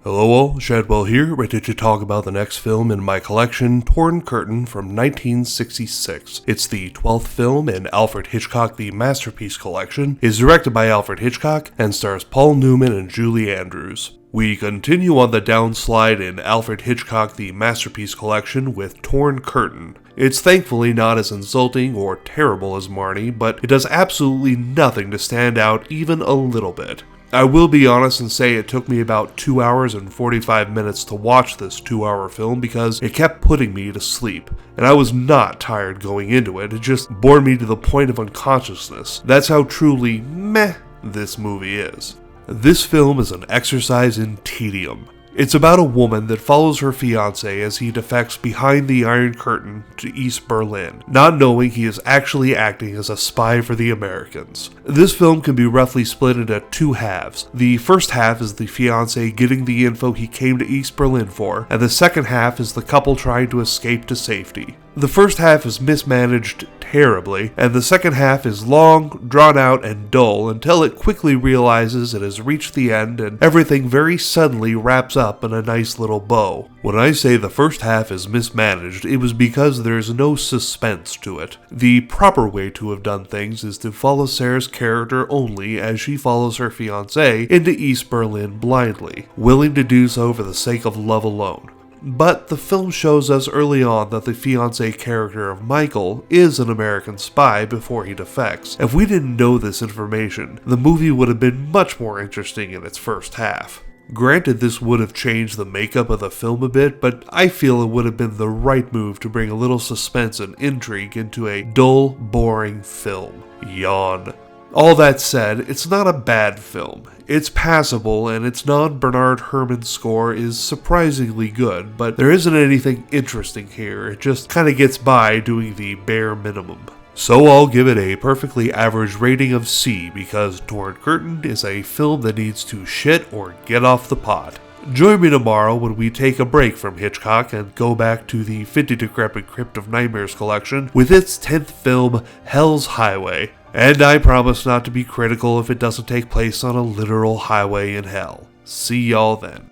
Hello all, Shadwell here, ready to talk about the next film in my collection, Torn Curtain from 1966. It's the 12th film in Alfred Hitchcock The Masterpiece Collection, is directed by Alfred Hitchcock, and stars Paul Newman and Julie Andrews. We continue on the downslide in Alfred Hitchcock The Masterpiece Collection with Torn Curtain. It's thankfully not as insulting or terrible as Marnie, but it does absolutely nothing to stand out even a little bit. I will be honest and say it took me about 2 hours and 45 minutes to watch this 2-hour film because it kept putting me to sleep. And I was not tired going into it, it just bored me to the point of unconsciousness. That's how truly meh this movie is. This film is an exercise in tedium. It's about a woman that follows her fiancé as he defects behind the Iron Curtain to East Berlin, not knowing he is actually acting as a spy for the Americans. This film can be roughly split into two halves. The first half is the fiancé getting the info he came to East Berlin for, and the second half is the couple trying to escape to safety. The first half is mismanaged terribly, and the second half is long, drawn out, and dull until it quickly realizes it has reached the end and everything very suddenly wraps up in a nice little bow. When I say the first half is mismanaged, it was because there's no suspense to it. The proper way to have done things is to follow Sarah's character only as she follows her fiancé into East Berlin blindly, willing to do so for the sake of love alone. But the film shows us early on that the fiancé character of Michael is an American spy before he defects. If we didn't know this information, the movie would have been much more interesting in its first half. Granted, this would have changed the makeup of the film a bit, but I feel it would have been the right move to bring a little suspense and intrigue into a dull, boring film. Yawn. All that said, it's not a bad film. It's passable, and its non-Bernard Herrmann score is surprisingly good, but there isn't anything interesting here. It just kind of gets by doing the bare minimum. So I'll give it a perfectly average rating of C because Torn Curtain is a film that needs to shit or get off the pot. Join me tomorrow when we take a break from Hitchcock and go back to the 50 Decrepit Crypt of Nightmares collection with its 10th film, Hell's Highway. And I promise not to be critical if it doesn't take place on a literal highway in hell. See y'all then.